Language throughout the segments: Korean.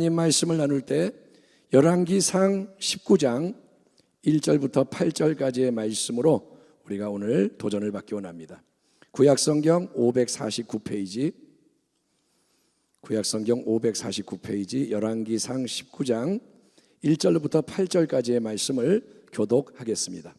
하나님 말씀을 나눌 때 열왕기상 19장 1절부터 8절까지의 말씀으로 우리가 오늘 도전을 받기 원합니다. 구약성경 549페이지, 구약성경 549페이지 열왕기상 19장 1절부터 8절까지의 말씀을 교독하겠습니다.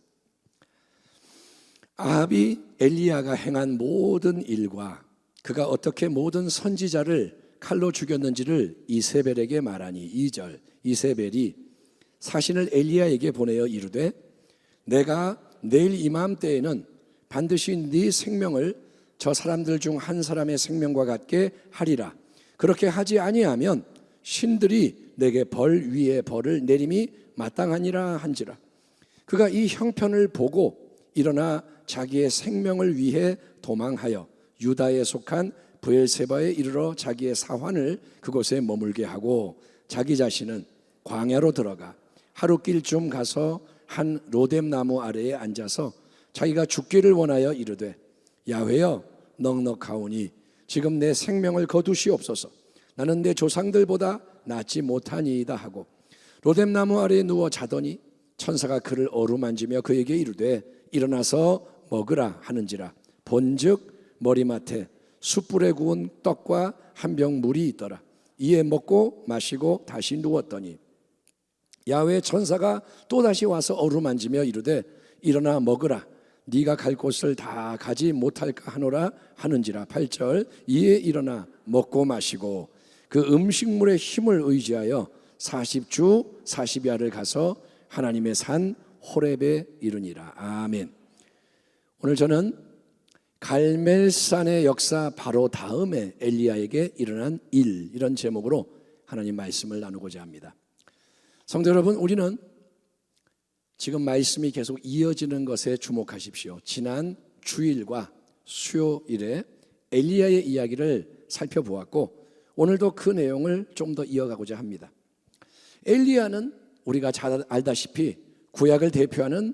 아합이 엘리야가 행한 모든 일과 그가 어떻게 모든 선지자를 칼로 죽였는지를 이세벨에게 말하니 2절 이세벨이 사신을 엘리야에게 보내어 이르되 내가 내일 이맘때에는 반드시 네 생명을 저 사람들 중 한 사람의 생명과 같게 하리라. 그렇게 하지 아니하면 신들이 내게 벌 위에 벌을 내림이 마땅하니라 한지라. 그가 이 형편을 보고 일어나 자기의 생명을 위해 도망하여 유다에 속한 브엘세바에 이르러 자기의 사환을 그곳에 머물게 하고 자기 자신은 광야로 들어가 하루길쯤 가서 한 로뎀나무 아래에 앉아서 자기가 죽기를 원하여 이르되 야훼여 넉넉하오니 지금 내 생명을 거두시옵소서. 나는 내 조상들보다 낫지 못하니이다 하고 로뎀나무 아래에 누워 자더니 천사가 그를 어루만지며 그에게 이르되 일어나서 먹으라 하는지라. 본즉 머리맡에 숯불에 구운 떡과 한 병 물이 있더라. 이에 먹고 마시고 다시 누웠더니 야훼 천사가 또다시 와서 어루만지며 이르되 일어나 먹으라. 네가 갈 곳을 다 가지 못할까 하노라 하는지라. 8절 이에 일어나 먹고 마시고 그 음식물의 힘을 의지하여 40주 40야를 가서 하나님의 산 호렙에 이르니라. 아멘. 오늘 저는 갈멜산의 역사 바로 다음에 엘리야에게 일어난 일, 이런 제목으로 하나님 말씀을 나누고자 합니다. 성도 여러분, 우리는 지금 말씀이 계속 이어지는 것에 주목하십시오. 지난 주일과 수요일에 엘리야의 이야기를 살펴보았고 오늘도 그 내용을 좀 더 이어가고자 합니다. 엘리야는 우리가 잘 알다시피 구약을 대표하는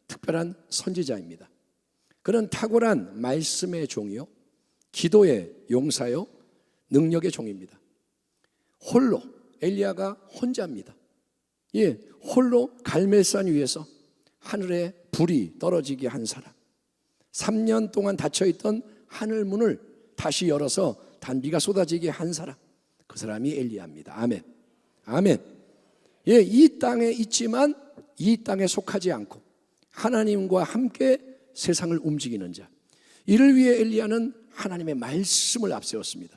특별한 선지자입니다. 그는 탁월한 말씀의 종이요, 기도의 용사요, 능력의 종입니다. 홀로, 엘리야가 혼자입니다. 예, 홀로 갈멜산 위에서 하늘에 불이 떨어지게 한 사람, 3년 동안 닫혀있던 하늘문을 다시 열어서 단비가 쏟아지게 한 사람, 그 사람이 엘리야입니다. 아멘. 아멘. 예, 이 땅에 있지만 이 땅에 속하지 않고 하나님과 함께 세상을 움직이는 자, 이를 위해 엘리야는 하나님의 말씀을 앞세웠습니다.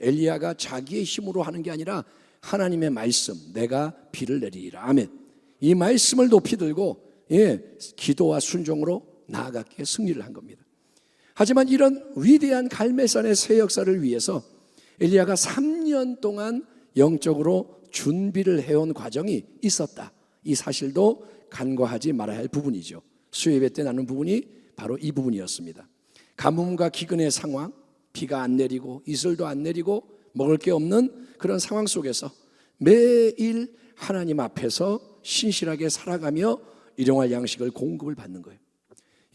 엘리야가 자기의 힘으로 하는 게 아니라 하나님의 말씀, 내가 비를 내리리라. 아멘. 이 말씀을 높이 들고 기도와 순종으로 나아갔기에 승리를 한 겁니다. 하지만 이런 위대한 갈멜산의 새 역사를 위해서 엘리야가 3년 동안 영적으로 준비를 해온 과정이 있었다. 이 사실도 간과하지 말아야 할 부분이죠. 수요예배 때 나눈 부분이 바로 이 부분이었습니다. 가뭄과 기근의 상황, 비가 안 내리고 이슬도 안 내리고 먹을 게 없는 그런 상황 속에서 매일 하나님 앞에서 신실하게 살아가며 일용할 양식을 공급을 받는 거예요.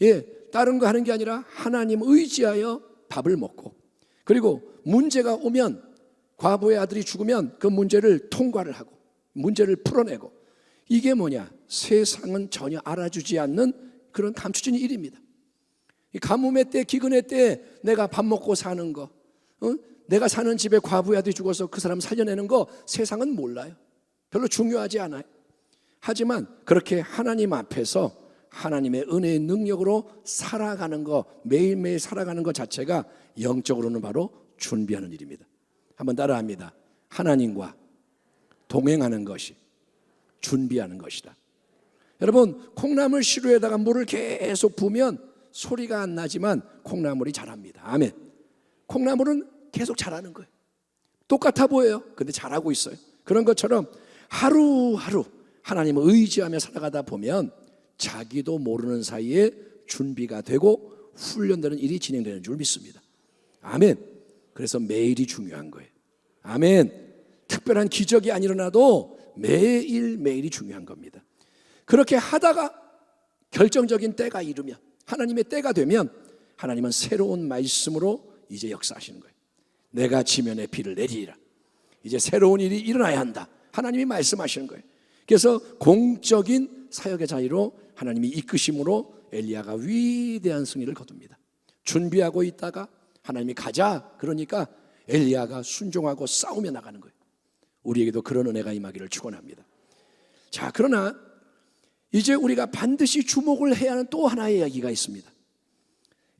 예, 다른 거 하는 게 아니라 하나님 의지하여 밥을 먹고, 그리고 문제가 오면, 과부의 아들이 죽으면 그 문제를 통과를 하고 문제를 풀어내고, 이게 뭐냐? 세상은 전혀 알아주지 않는 그런 감추진 일입니다. 이 가뭄의 때, 기근의 때 내가 밥 먹고 사는 거, 내가 사는 집에 과부의 아들이 죽어서 그 사람 살려내는 거 세상은 몰라요. 별로 중요하지 않아요. 하지만 그렇게 하나님 앞에서 하나님의 은혜의 능력으로 살아가는 거, 매일매일 살아가는 것 자체가 영적으로는 바로 준비하는 일입니다. 한번 따라합니다. 하나님과 동행하는 것이 준비하는 것이다. 여러분, 콩나물 시루에다가 물을 계속 부으면 소리가 안 나지만 콩나물이 자랍니다. 아멘. 콩나물은 계속 자라는 거예요. 똑같아 보여요. 근데 자라고 있어요. 그런 것처럼 하루하루 하나님을 의지하며 살아가다 보면 자기도 모르는 사이에 준비가 되고 훈련되는 일이 진행되는 줄 믿습니다. 아멘. 그래서 매일이 중요한 거예요. 아멘. 특별한 기적이 안 일어나도 매일매일이 중요한 겁니다. 그렇게 하다가 결정적인 때가 이르면, 하나님의 때가 되면 하나님은 새로운 말씀으로 이제 역사하시는 거예요. 내가 지면에 비를 내리리라. 이제 새로운 일이 일어나야 한다. 하나님이 말씀하시는 거예요. 그래서 공적인 사역의 자리로 하나님이 이끄심으로 엘리야가 위대한 승리를 거둡니다. 준비하고 있다가 하나님이 가자 그러니까 엘리야가 순종하고 싸우며 나가는 거예요. 우리에게도 그런 은혜가 임하기를 축원합니다. 자, 그러나 이제 우리가 반드시 주목을 해야 하는 또 하나의 이야기가 있습니다.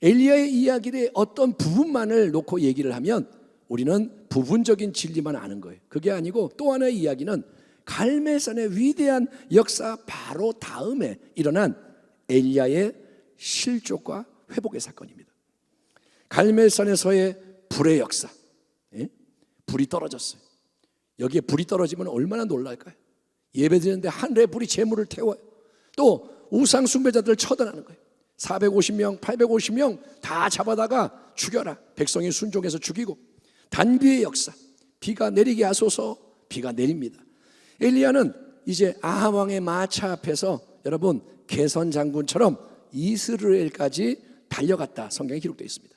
엘리야의 이야기의 어떤 부분만을 놓고 얘기를 하면 우리는 부분적인 진리만 아는 거예요. 그게 아니고 또 하나의 이야기는 갈멜산의 위대한 역사 바로 다음에 일어난 엘리야의 실족과 회복의 사건입니다. 갈멜산에서의 불의 역사, 불이 떨어졌어요. 여기에 불이 떨어지면 얼마나 놀랄까요? 예배드리는데 하늘의 불이 재물을 태워요. 또 우상 숭배자들을 처단하는 거예요. 450명, 850명 다 잡아다가 죽여라. 백성이 순종해서 죽이고, 단비의 역사, 비가 내리게 하소서. 비가 내립니다. 엘리야는 이제 아합 왕의 마차 앞에서 여러분 게선 장군처럼 이스라엘까지 달려갔다. 성경에 기록되어 있습니다.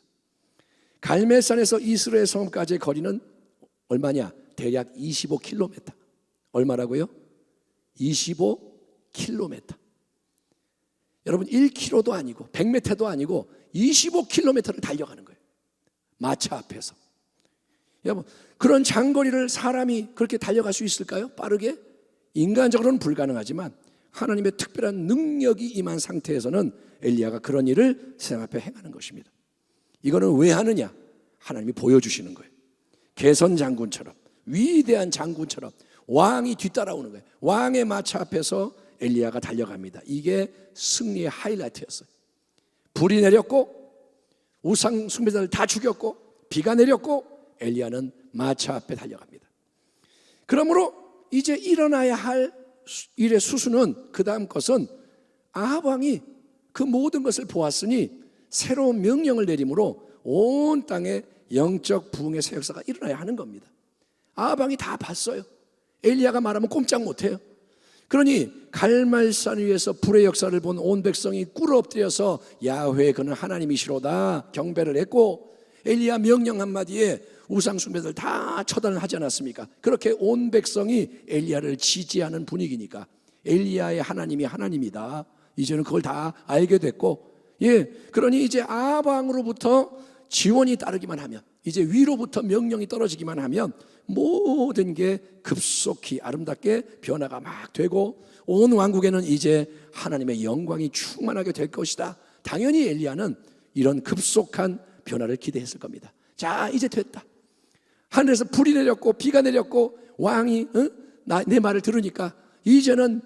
갈멜산에서 이스라엘 성까지의 거리는 얼마냐? 대략 25km. 얼마라고요? 25km. 여러분 1km도 아니고 100m도 아니고 25km를 달려가는 거예요. 마차 앞에서. 여러분 그런 장거리를 사람이 그렇게 달려갈 수 있을까요? 빠르게? 인간적으로는 불가능하지만 하나님의 특별한 능력이 임한 상태에서는 엘리야가 그런 일을 세상 앞에 행하는 것입니다. 이거는 왜 하느냐? 하나님이 보여주시는 거예요. 게선 장군처럼, 위대한 장군처럼 왕이 뒤따라오는 거예요. 왕의 마차 앞에서 엘리야가 달려갑니다. 이게 승리의 하이라이트였어요. 불이 내렸고 우상 숭배자를 다 죽였고 비가 내렸고 엘리야는 마차 앞에 달려갑니다. 그러므로 이제 일어나야 할 일의 수순은, 그 다음 것은 아합 왕이 그 모든 것을 보았으니 새로운 명령을 내림으로 온 땅에 영적 부흥의 새 역사가 일어나야 하는 겁니다. 아합 왕이 다 봤어요. 엘리야가 말하면 꼼짝 못해요. 그러니 갈멜산 위에서 불의 역사를 본 온 백성이 꿇어 엎드려서 야훼 그는 하나님이시로다 경배를 했고, 엘리야 명령 한마디에 우상 숭배들 다 처단을 하지 않았습니까? 그렇게 온 백성이 엘리야를 지지하는 분위기니까 엘리야의 하나님이 하나님이다. 이제는 그걸 다 알게 됐고, 그러니 이제 아합 왕으로부터 지원이 따르기만 하면, 이제 위로부터 명령이 떨어지기만 하면 모든 게 급속히 아름답게 변화가 막 되고 온 왕국에는 이제 하나님의 영광이 충만하게 될 것이다. 당연히 엘리야는 이런 급속한 변화를 기대했을 겁니다. 자, 이제 됐다. 하늘에서 불이 내렸고 비가 내렸고 왕이 내 말을 들으니까 이제는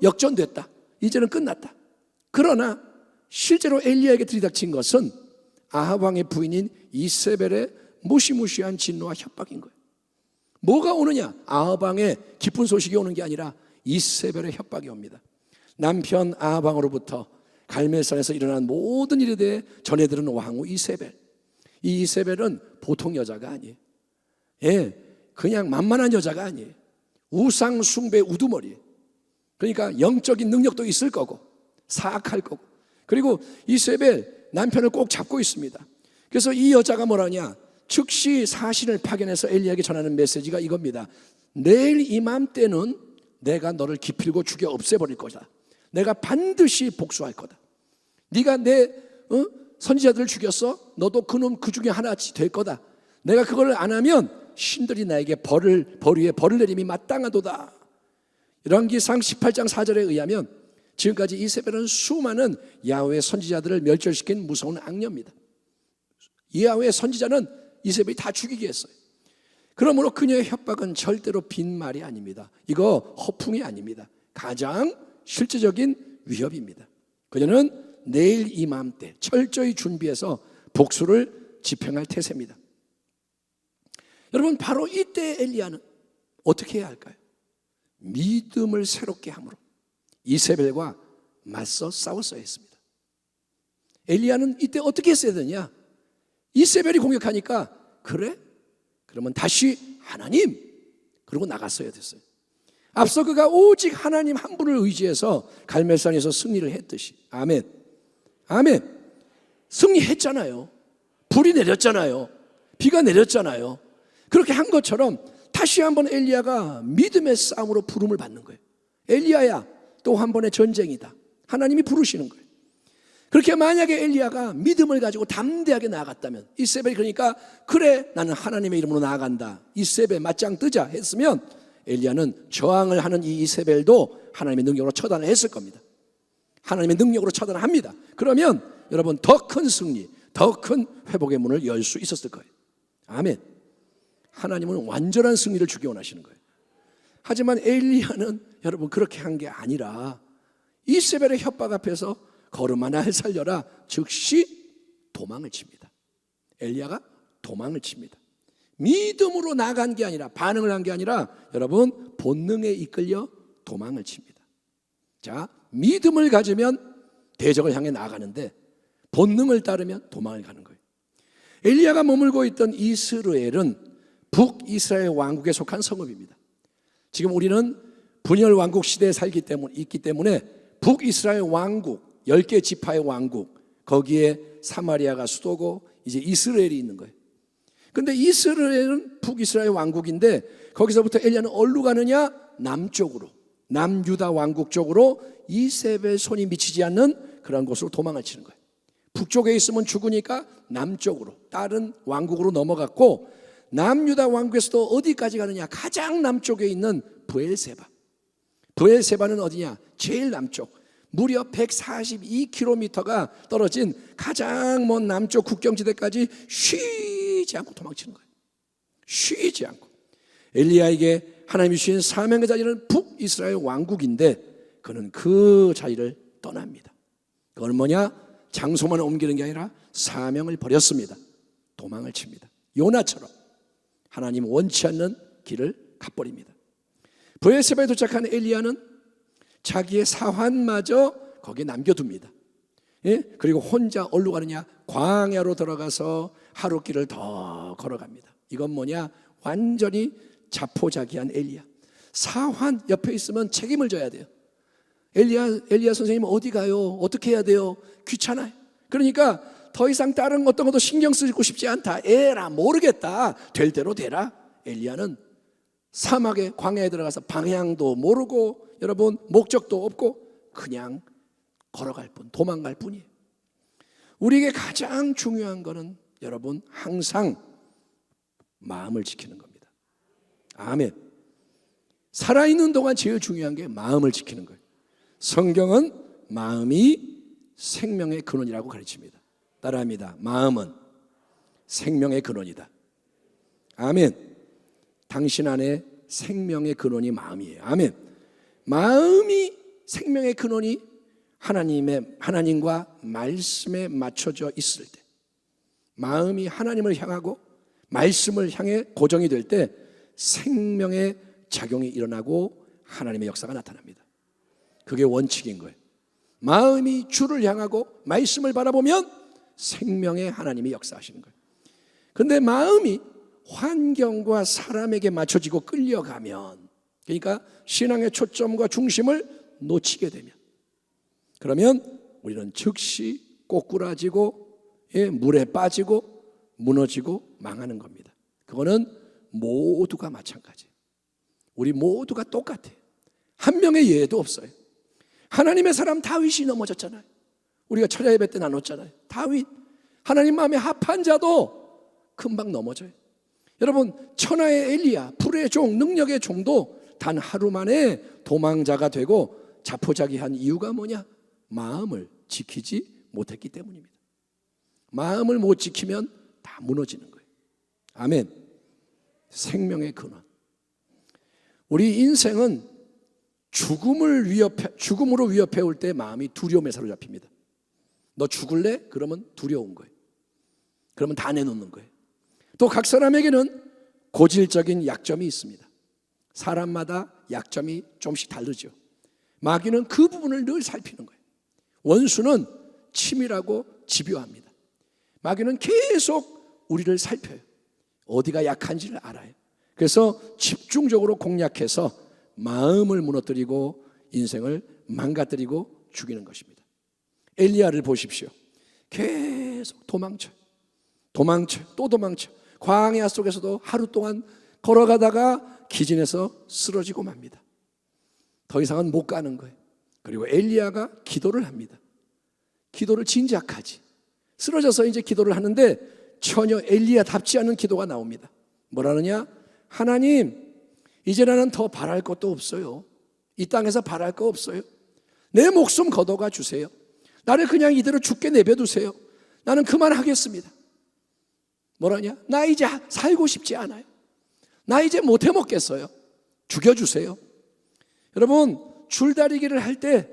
역전됐다. 이제는 끝났다. 그러나 실제로 엘리야에게 들이닥친 것은 아합 왕의 부인인 이세벨의 무시무시한 진노와 협박인 거예요. 뭐가 오느냐? 아합 왕의 기쁜 소식이 오는 게 아니라 이세벨의 협박이 옵니다. 남편 아합 왕으로부터 갈멜산에서 일어난 모든 일에 대해 전해들은 왕후 이세벨. 이 이세벨은 보통 여자가 아니에요. 그냥 만만한 여자가 아니에요. 우상 숭배 우두머리. 그러니까 영적인 능력도 있을 거고 사악할 거고, 그리고 이세벨 남편을 꼭 잡고 있습니다. 그래서 이 여자가 뭐라냐? 즉시 사신을 파견해서 엘리야에게 전하는 메시지가 이겁니다. 내일 이맘때는 내가 너를 기필고 죽여 없애버릴 것이다. 내가 반드시 복수할 거다. 네가 내 선지자들을 죽였어? 너도 그놈 그 중에 하나씩 될 거다. 내가 그걸 안 하면 신들이 나에게 벌 위에 벌을 내림이 마땅하도다. 열왕기상 18장 4절에 의하면 지금까지 이세벨은 수많은 야훼의 선지자들을 멸절시킨 무서운 악녀입니다. 야훼의 선지자는 이세벨이 다 죽이게 했어요. 그러므로 그녀의 협박은 절대로 빈말이 아닙니다. 이거 허풍이 아닙니다. 가장 실제적인 위협입니다. 그녀는 내일 이맘때 철저히 준비해서 복수를 집행할 태세입니다. 여러분, 바로 이때 엘리야는 어떻게 해야 할까요? 믿음을 새롭게 함으로 이세벨과 맞서 싸웠어야 했습니다. 엘리야는 이때 어떻게 했어야 되냐? 이세벨이 공격하니까 그래? 그러면 다시 하나님, 그러고 나갔어야 됐어요. 앞서 그가 오직 하나님 한 분을 의지해서 갈멜산에서 승리를 했듯이, 아멘, 아멘, 승리했잖아요. 불이 내렸잖아요. 비가 내렸잖아요. 그렇게 한 것처럼 다시 한번 엘리야가 믿음의 싸움으로 부름을 받는 거예요. 엘리야야, 또 한 번의 전쟁이다. 하나님이 부르시는 거예요. 그렇게 만약에 엘리야가 믿음을 가지고 담대하게 나아갔다면, 이세벨이 그러니까 그래 나는 하나님의 이름으로 나아간다, 이세벨 맞짱 뜨자 했으면 엘리야는 저항을 하는 이 이세벨도 하나님의 능력으로 처단을 했을 겁니다. 하나님의 능력으로 처단을 합니다. 그러면 여러분 더 큰 승리, 더 큰 회복의 문을 열 수 있었을 거예요. 아멘. 하나님은 완전한 승리를 주기 원하시는 거예요. 하지만 엘리야는 여러분 그렇게 한 게 아니라 이세벨의 협박 앞에서 걸음 하나 살려라 즉시 도망을 칩니다. 엘리야가 도망을 칩니다. 믿음으로 나간 게 아니라, 반응을 한 게 아니라 여러분 본능에 이끌려 도망을 칩니다. 자, 믿음을 가지면 대적을 향해 나아가는데 본능을 따르면 도망을 가는 거예요. 엘리야가 머물고 있던 이스라엘은 북이스라엘 왕국에 속한 성읍입니다. 지금 우리는 분열 왕국 시대에 있기 때문에 북이스라엘 왕국, 10개 지파의 왕국, 거기에 사마리아가 수도고 이제 이스라엘이 있는 거예요. 근데 이스라엘은 북이스라엘 왕국인데 거기서부터 엘리야는 어디로 가느냐? 남쪽으로, 남유다 왕국 쪽으로 이세벨 손이 미치지 않는 그런 곳으로 도망을 치는 거예요. 북쪽에 있으면 죽으니까 남쪽으로, 다른 왕국으로 넘어갔고, 남유다 왕국에서도 어디까지 가느냐? 가장 남쪽에 있는 브엘세바. 브엘세바는 어디냐? 제일 남쪽, 무려 142km가 떨어진 가장 먼 남쪽 국경지대까지 쉬지 않고 도망치는 거예요. 쉬지 않고. 엘리야에게 하나님이 주신 사명의 자리는 북이스라엘 왕국인데 그는 그 자리를 떠납니다. 그건 뭐냐? 장소만 옮기는 게 아니라 사명을 버렸습니다. 도망을 칩니다. 요나처럼 하나님 원치 않는 길을 가버립니다. 브엘세바에 도착한 엘리야는 자기의 사환마저 거기에 남겨둡니다. 예? 그리고 혼자 어디로 가느냐? 광야로 들어가서 하루길을 더 걸어갑니다. 이건 뭐냐? 완전히 자포자기한 엘리야. 사환 옆에 있으면 책임을 져야 돼요. 엘리야 선생님 어디 가요? 어떻게 해야 돼요? 귀찮아요. 그러니까 더 이상 다른 어떤 것도 신경 쓰고 싶지 않다. 에라 모르겠다. 될 대로 되라. 엘리야는 사막에, 광야에 들어가서 방향도 모르고 여러분 목적도 없고 그냥 걸어갈 뿐, 도망갈 뿐이에요. 우리에게 가장 중요한 것은 여러분 항상 마음을 지키는 겁니다. 아멘. 살아있는 동안 제일 중요한 게 마음을 지키는 거예요. 성경은 마음이 생명의 근원이라고 가르칩니다. 따라합니다. 마음은 생명의 근원이다. 아멘. 당신 안에 생명의 근원이 마음이에요. 아멘. 마음이 생명의 근원이 하나님과 말씀에 맞춰져 있을 때, 마음이 하나님을 향하고 말씀을 향해 고정이 될 때 생명의 작용이 일어나고 하나님의 역사가 나타납니다. 그게 원칙인 거예요. 마음이 주를 향하고 말씀을 바라보면 생명의 하나님이 역사하시는 거예요. 그런데 마음이 환경과 사람에게 맞춰지고 끌려가면, 그러니까 신앙의 초점과 중심을 놓치게 되면, 그러면 우리는 즉시 꼬꾸라지고 물에 빠지고 무너지고 망하는 겁니다. 그거는 모두가 마찬가지예요. 우리 모두가 똑같아요. 한 명의 예외도 없어요. 하나님의 사람 다윗이 넘어졌잖아요. 우리가 철야 예배 때 나눴잖아요. 다윗, 하나님 마음에 합한 자도 금방 넘어져요. 여러분, 천하의 엘리야, 불의 종, 능력의 종도 단 하루 만에 도망자가 되고 자포자기한 이유가 뭐냐? 마음을 지키지 못했기 때문입니다. 마음을 못 지키면 다 무너지는 거예요. 아멘. 생명의 근원. 우리 인생은 죽음으로 위협해 올 때 마음이 두려움에 사로잡힙니다. 너 죽을래? 그러면 두려운 거예요. 그러면 다 내놓는 거예요. 또 각 사람에게는 고질적인 약점이 있습니다. 사람마다 약점이 좀씩 다르죠. 마귀는 그 부분을 늘 살피는 거예요. 원수는 치밀하고 집요합니다. 마귀는 계속 우리를 살펴요. 어디가 약한지를 알아요. 그래서 집중적으로 공략해서 마음을 무너뜨리고 인생을 망가뜨리고 죽이는 것입니다. 엘리야를 보십시오. 계속 도망쳐요. 또 도망쳐. 광야 속에서도 하루 동안 걸어가다가 기진해서 쓰러지고 맙니다. 더 이상은 못 가는 거예요. 그리고 엘리야가 기도를 합니다. 기도를 진작하지. 쓰러져서 이제 기도를 하는데 전혀 엘리야답지 않은 기도가 나옵니다. 뭐라느냐? 하나님, 이제 나는 더 바랄 것도 없어요. 이 땅에서 바랄 거 없어요. 내 목숨 걷어가 주세요. 나를 그냥 이대로 죽게 내버려두세요. 나는 그만하겠습니다. 뭐라냐? 나 이제 살고 싶지 않아요. 나 이제 못 해먹겠어요. 죽여주세요. 여러분, 줄다리기를 할 때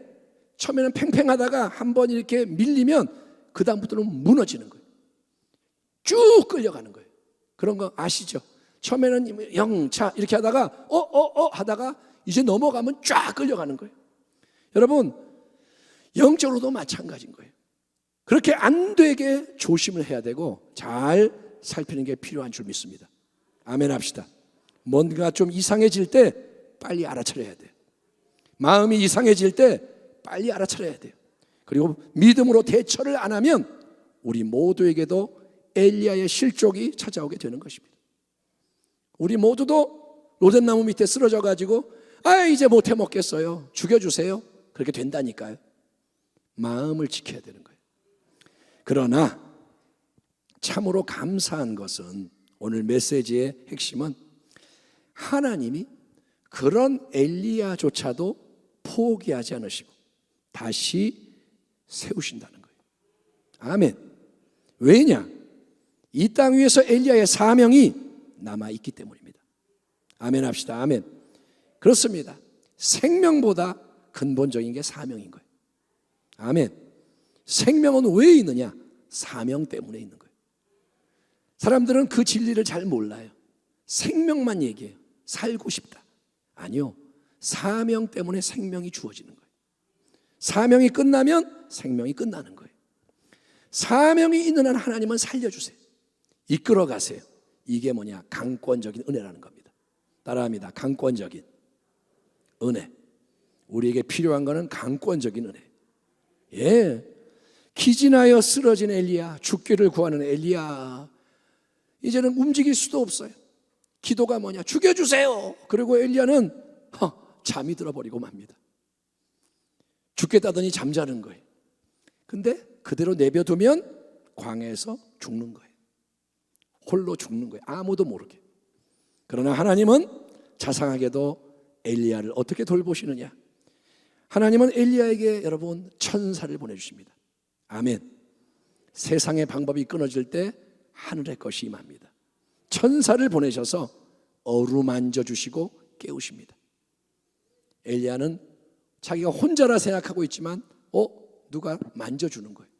처음에는 팽팽하다가 한번 이렇게 밀리면 그 다음부터는 무너지는 거예요. 쭉 끌려가는 거예요. 그런 거 아시죠? 처음에는 영차 이렇게 하다가 하다가 이제 넘어가면 쫙 끌려가는 거예요. 여러분, 영적으로도 마찬가지인 거예요. 그렇게 안 되게 조심을 해야 되고 잘 살피는 게 필요한 줄 믿습니다. 아멘 합시다. 뭔가 좀 이상해질 때 빨리 알아차려야 돼요. 마음이 이상해질 때 빨리 알아차려야 돼요. 그리고 믿음으로 대처를 안 하면 우리 모두에게도 엘리야의 실족이 찾아오게 되는 것입니다. 우리 모두도 로뎀나무 밑에 쓰러져 가지고 이제 못 해먹겠어요. 죽여주세요. 그렇게 된다니까요. 마음을 지켜야 되는 거예요. 그러나 참으로 감사한 것은 오늘 메시지의 핵심은 하나님이 그런 엘리야조차도 포기하지 않으시고 다시 세우신다는 거예요. 아멘. 왜냐? 이 땅 위에서 엘리야의 사명이 남아있기 때문입니다. 아멘 합시다. 아멘. 그렇습니다. 생명보다 근본적인 게 사명인 거예요. 아멘. 생명은 왜 있느냐? 사명 때문에 있는 거예요. 사람들은 그 진리를 잘 몰라요. 생명만 얘기해요. 살고 싶다. 아니요. 사명 때문에 생명이 주어지는 거예요. 사명이 끝나면 생명이 끝나는 거예요. 사명이 있는 한 하나님은 살려주세요. 이끌어 가세요. 이게 뭐냐? 강권적인 은혜라는 겁니다. 따라합니다. 강권적인 은혜. 우리에게 필요한 것은 강권적인 은혜. 예, 기진하여 쓰러진 엘리야, 죽기를 구하는 엘리야, 이제는 움직일 수도 없어요. 기도가 뭐냐? 죽여주세요. 그리고 엘리야는 잠이 들어버리고 맙니다. 죽겠다더니 잠자는 거예요. 근데 그대로 내버려두면 광야에서 죽는 거예요. 홀로 죽는 거예요. 아무도 모르게. 그러나 하나님은 자상하게도 엘리야를 어떻게 돌보시느냐? 하나님은 엘리야에게 여러분 천사를 보내주십니다. 아멘. 세상의 방법이 끊어질 때 하늘의 것이 임합니다. 천사를 보내셔서 어루만져 주시고 깨우십니다. 엘리야는 자기가 혼자라 생각하고 있지만 누가 만져주는 거예요.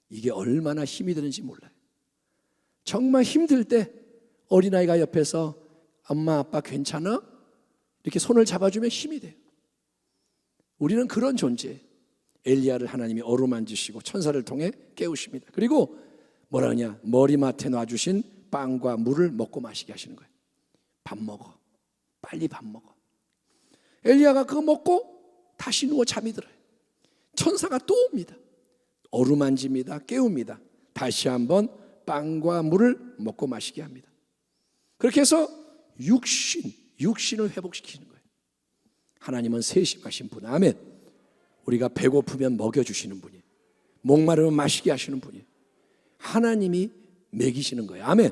이게 얼마나 힘이 드는지 몰라요. 정말 힘들 때 어린아이가 옆에서 엄마 아빠 괜찮아? 이렇게 손을 잡아주면 힘이 돼요. 우리는 그런 존재예요. 엘리야를 하나님이 어루만지시고 천사를 통해 깨우십니다. 그리고 뭐라 하냐? 머리맡에 놔주신 빵과 물을 먹고 마시게 하시는 거예요. 밥 먹어. 빨리 밥 먹어. 엘리야가 그거 먹고 다시 누워 잠이 들어요. 천사가 또 옵니다. 어루만집니다. 깨웁니다. 다시 한번 빵과 물을 먹고 마시게 합니다. 그렇게 해서 육신을 회복시키는 거예요. 하나님은 세심하신 분. 아멘. 우리가 배고프면 먹여주시는 분이에요. 목마르면 마시게 하시는 분이에요. 하나님이 먹이시는 거예요. 아멘.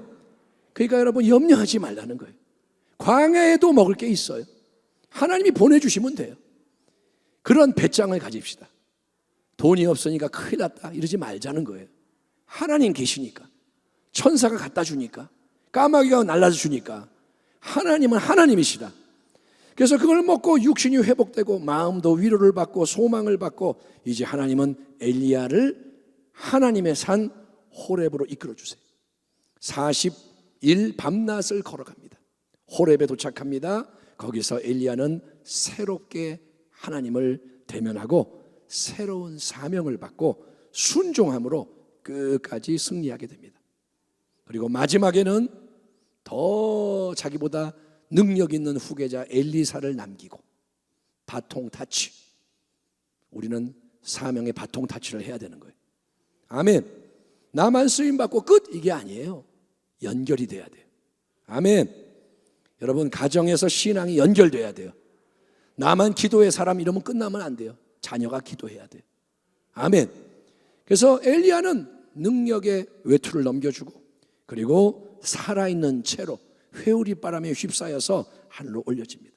그러니까 여러분 염려하지 말라는 거예요. 광야에도 먹을 게 있어요. 하나님이 보내주시면 돼요. 그런 배짱을 가집시다. 돈이 없으니까 큰일 났다 이러지 말자는 거예요. 하나님 계시니까, 천사가 갖다 주니까, 까마귀가 날라서 주니까 하나님은 하나님이시다. 그래서 그걸 먹고 육신이 회복되고 마음도 위로를 받고 소망을 받고 이제 하나님은 엘리야를 하나님의 산 호렙으로 이끌어 주세요. 40일 밤낮을 걸어갑니다. 호렙에 도착합니다. 거기서 엘리야는 새롭게 하나님을 대면하고 새로운 사명을 받고 순종함으로 끝까지 승리하게 됩니다. 그리고 마지막에는 더 자기보다 능력 있는 후계자 엘리사를 남기고 바통 타치. 우리는 사명의 바통 타치를 해야 되는 거예요. 아멘. 나만 쓰임 받고 끝 이게 아니에요. 연결이 돼야 돼요. 아멘. 여러분, 가정에서 신앙이 연결돼야 돼요. 나만 기도의 사람 이러면 끝나면 안 돼요. 자녀가 기도해야 돼요. 아멘. 그래서 엘리야는 능력의 외투를 넘겨주고, 그리고 살아있는 채로 회오리 바람에 휩싸여서 하늘로 올려집니다.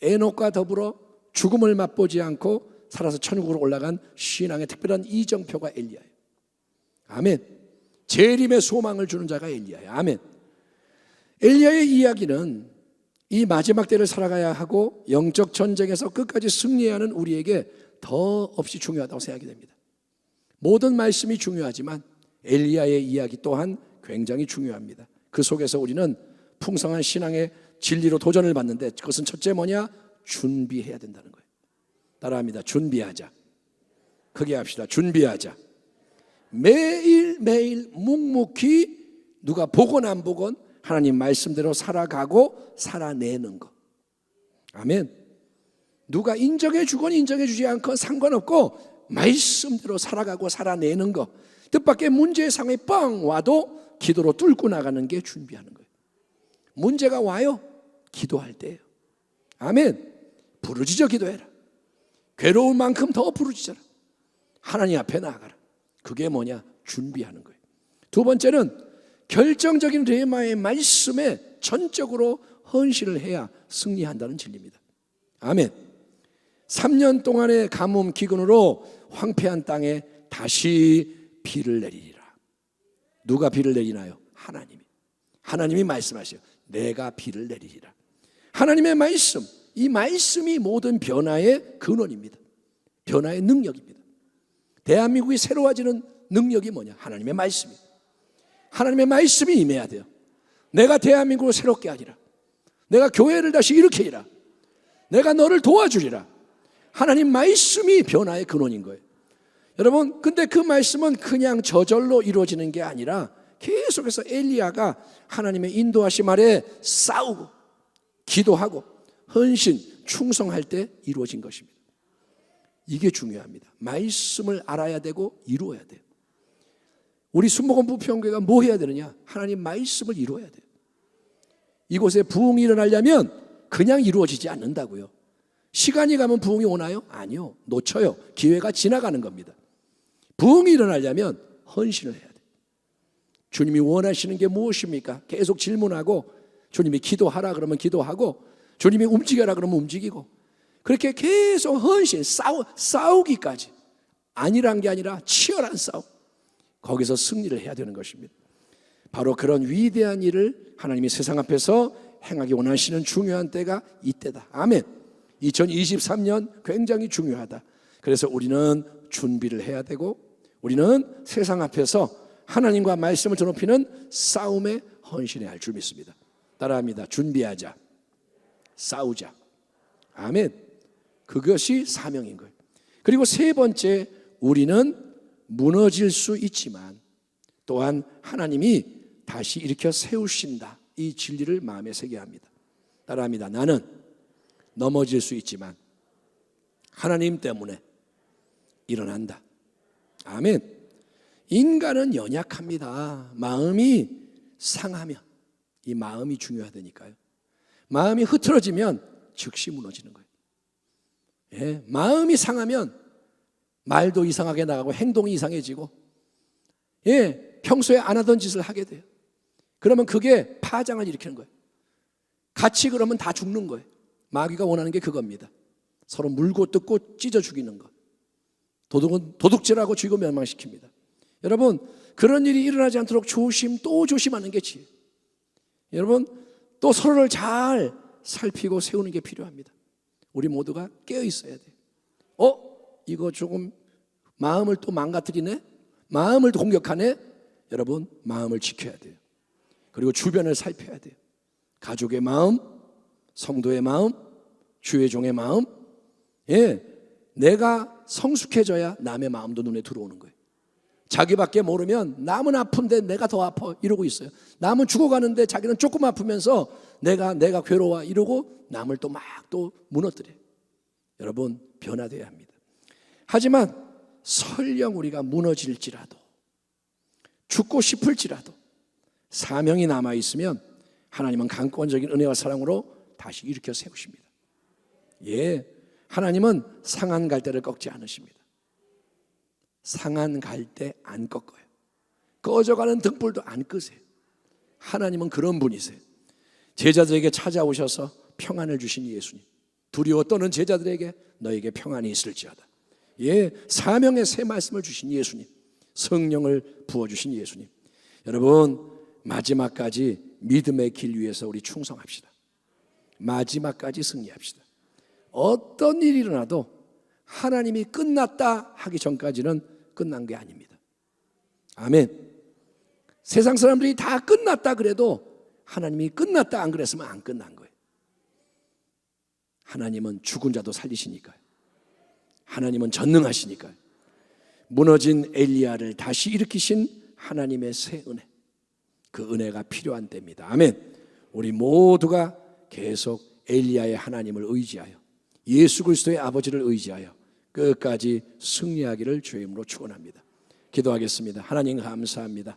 에녹과 더불어 죽음을 맛보지 않고 살아서 천국으로 올라간 신앙의 특별한 이정표가 엘리야예요. 아멘. 재림의 소망을 주는 자가 엘리야예요. 아멘. 엘리야의 이야기는 이 마지막 때를 살아가야 하고 영적 전쟁에서 끝까지 승리해야 하는 우리에게 더없이 중요하다고 생각이 됩니다. 모든 말씀이 중요하지만 엘리야의 이야기 또한 굉장히 중요합니다. 그 속에서 우리는 풍성한 신앙의 진리로 도전을 받는데, 그것은 첫째 뭐냐? 준비해야 된다는 거예요. 따라합니다. 준비하자. 크게 합시다. 준비하자. 매일매일 묵묵히 누가 보건 안 보건 하나님 말씀대로 살아가고 살아내는 것. 아멘. 누가 인정해 주건 인정해 주지 않건 상관없고 말씀대로 살아가고 살아내는 것. 뜻밖의 문제의 상황이 뻥 와도 기도로 뚫고 나가는 게 준비하는 거예요. 문제가 와요. 기도할 때예요. 아멘. 부르짖어 기도해라. 괴로울 만큼 더 부르짖어라. 하나님 앞에 나아가라. 그게 뭐냐? 준비하는 거예요. 두 번째는 결정적인 레마의 말씀에 전적으로 헌신을 해야 승리한다는 진리입니다. 아멘. 3년 동안의 가뭄 기근으로 황폐한 땅에 다시 비를 내리리라. 누가 비를 내리나요? 하나님이. 하나님이 말씀하세요. 내가 비를 내리리라. 하나님의 말씀, 이 말씀이 모든 변화의 근원입니다. 변화의 능력입니다. 대한민국이 새로워지는 능력이 뭐냐? 하나님의 말씀입니다. 하나님의 말씀이 임해야 돼요. 내가 대한민국을 새롭게 하리라. 내가 교회를 다시 일으키리라. 내가 너를 도와주리라. 하나님 말씀이 변화의 근원인 거예요. 여러분, 근데 그 말씀은 그냥 저절로 이루어지는 게 아니라 계속해서 엘리야가 하나님의 인도하심 아래 싸우고 기도하고 헌신, 충성할 때 이루어진 것입니다. 이게 중요합니다. 말씀을 알아야 되고 이루어야 돼요. 우리 순복음 부평교회가 뭐 해야 되느냐? 하나님 말씀을 이루어야 돼요. 이곳에 부흥이 일어나려면 그냥 이루어지지 않는다고요. 시간이 가면 부흥이 오나요? 아니요. 놓쳐요. 기회가 지나가는 겁니다. 부흥이 일어나려면 헌신을 해야 돼요. 주님이 원하시는 게 무엇입니까? 계속 질문하고, 주님이 기도하라 그러면 기도하고, 주님이 움직여라 그러면 움직이고, 그렇게 계속 헌신, 싸우기까지. 아니란 게 아니라 치열한 싸움. 거기서 승리를 해야 되는 것입니다. 바로 그런 위대한 일을 하나님이 세상 앞에서 행하기 원하시는 중요한 때가 이때다. 아멘. 2023년 굉장히 중요하다. 그래서 우리는 준비를 해야 되고, 우리는 세상 앞에서 하나님과 말씀을 드높이는 싸움에 헌신해야 할 줄 믿습니다. 따라합니다. 준비하자. 싸우자. 아멘. 그것이 사명인 거예요. 그리고 세 번째, 우리는 무너질 수 있지만 또한 하나님이 다시 일으켜 세우신다. 이 진리를 마음에 새게 합니다. 따라합니다. 나는 넘어질 수 있지만 하나님 때문에 일어난다. 아멘. 인간은 연약합니다. 마음이 상하면, 이 마음이 중요하다니까요. 마음이 흐트러지면 즉시 무너지는 거예요. 예, 마음이 상하면 말도 이상하게 나가고 행동이 이상해지고, 예, 평소에 안 하던 짓을 하게 돼요. 그러면 그게 파장을 일으키는 거예요. 같이 그러면 다 죽는 거예요. 마귀가 원하는 게 그겁니다. 서로 물고 뜯고 찢어 죽이는 것. 도둑은 도둑질하고 쥐고 멸망시킵니다. 여러분, 그런 일이 일어나지 않도록 조심 또 조심하는 게 지혜예요. 여러분, 또 서로를 잘 살피고 세우는 게 필요합니다. 우리 모두가 깨어 있어야 돼요. 이거 조금 마음을 또 망가뜨리네? 마음을 또 공격하네? 여러분, 마음을 지켜야 돼요. 그리고 주변을 살펴야 돼요. 가족의 마음, 성도의 마음, 주의 종의 마음. 예, 내가 성숙해져야 남의 마음도 눈에 들어오는 거예요. 자기밖에 모르면 남은 아픈데 내가 더 아파 이러고 있어요. 남은 죽어가는데 자기는 조금 아프면서 내가 괴로워 이러고 남을 또 막 또 무너뜨려요. 여러분, 변화돼야 합니다. 하지만 설령 우리가 무너질지라도, 죽고 싶을지라도 사명이 남아있으면 하나님은 강권적인 은혜와 사랑으로 다시 일으켜 세우십니다. 예, 하나님은 상한 갈대를 꺾지 않으십니다. 상한 갈대 안 꺾어요. 꺼져가는 등불도 안 끄세요. 하나님은 그런 분이세요. 제자들에게 찾아오셔서 평안을 주신 예수님, 두려워 떠는 제자들에게 너에게 평안이 있을지어다. 예, 사명의 새 말씀을 주신 예수님, 성령을 부어주신 예수님. 여러분, 마지막까지 믿음의 길 위에서 우리 충성합시다. 마지막까지 승리합시다. 어떤 일이 일어나도 하나님이 끝났다 하기 전까지는 끝난 게 아닙니다. 아멘. 세상 사람들이 다 끝났다 그래도 하나님이 끝났다 안 그랬으면 안 끝난 거예요. 하나님은 죽은 자도 살리시니까요. 하나님은 전능하시니까요. 무너진 엘리야를 다시 일으키신 하나님의 새 은혜, 그 은혜가 필요한 때입니다. 아멘. 우리 모두가 계속 엘리야의 하나님을 의지하여 예수 그리스도의 아버지를 의지하여 끝까지 승리하기를 주의 이름으로 축원합니다. 기도하겠습니다. 하나님 감사합니다.